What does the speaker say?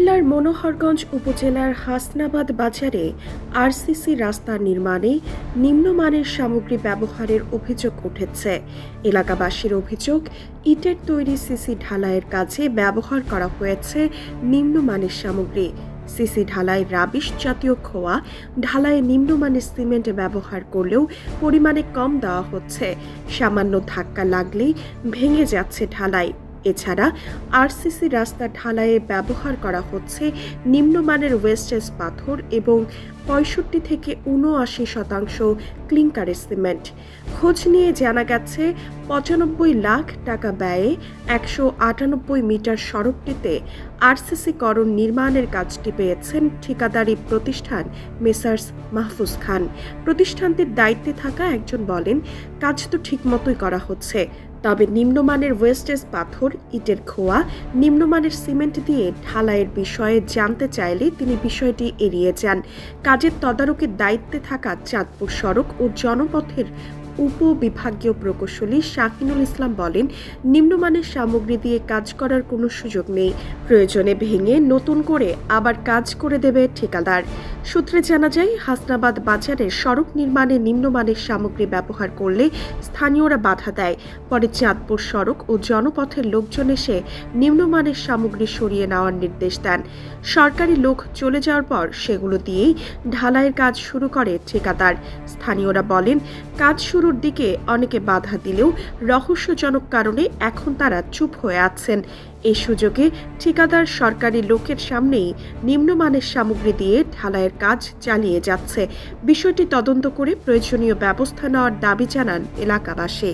কুমিল্লার মনোহরগঞ্জ উপজেলার হাসনাবাদ বাজারে আরসিসি রাস্তা নির্মাণে নিম্নমানের সামগ্রী ব্যবহারের অভিযোগ উঠেছে। এলাকাবাসীর অভিযোগ, ইটের তৈরি সিসি ঢালাইয়ের কাজে ব্যবহার করা হয়েছে নিম্নমানের সামগ্রী। সিসি ঢালাই রাবিশ জাতীয় খোয়া ঢালাইয়ে নিম্নমানের সিমেন্ট ব্যবহার করলেও পরিমাণে কম দেওয়া হচ্ছে। সামান্য ধাক্কা লাগলেই ভেঙে যাচ্ছে ঢালাই। এছাড়া আরসিসি রাস্তা ঢালাইয়ে ব্যবহার করা হচ্ছে নিম্নমানের ওয়েস্টেজ পাথর এবং 65 থেকে 79% ক্লিংকারের সিমেন্ট। খোঁজ নিয়ে জানা গেছে 95 লাখ টাকা ব্যয়ে 198 মিটার সড়কটিতে আরসিসি করণ নির্মাণের কাজটি পেয়েছেন ঠিকাদারি প্রতিষ্ঠান মেসার্স মাহফুজ খান। প্রতিষ্ঠানটির দায়িত্বে থাকা একজন বলেন, কাজ তো ঠিকমতোই করা হচ্ছে, তবে নিম্নমানের ওয়েস্টেজ পাথর, ইটের খোয়া, নিম্নমানের সিমেন্ট দিয়ে ঢালাইয়ের বিষয়ে জানতে চাইলে তিনি বিষয়টি এড়িয়ে যান। কাজের তদারকির দায়িত্বে থাকা চাঁদপুর সড়ক ও জনপথের উপবিভাগীয় প্রকৌশলী শাকিনুল ইসলাম বলেন, নিম্নমানের সামগ্রী দিয়ে কাজ করার কোনো সুযোগ নেই। প্রয়োজনে ভেঙে নতুন করে আবার কাজ করে দেবে ঠিকাদার। সূত্রে জানা যায়, হাসনাবাদ বাজারে সড়ক নির্মাণে নিম্নমানের সামগ্রী ব্যবহার করলে স্থানীয়রা বাধা দেয়। পরে চাঁদপুর সড়ক ও জনপথের লোকজন এসে নিম্নমানের সামগ্রী সরিয়ে নেওয়ার নির্দেশ দেন। সরকারি লোক চলে যাওয়ার পর সেগুলো দিয়েই ঢালাইয়ের কাজ শুরু করে ঠিকাদার। স্থানীয়রা বলেন, কাজ শুরুর দিকে অনেকে বাধা দিলেও রহস্যজনক কারণে এখন তারা চুপ হয়ে আছেন। এই সুযোগে ঠিকাদার সরকারি লোকের সামনেই নিম্নমানের সামগ্রী দিয়ে ঢালাইয়ের কাজ চালিয়ে যাচ্ছে। বিষয়টি তদন্ত করে প্রয়োজনীয় ব্যবস্থা নেওয়ার দাবি জানান এলাকাবাসী।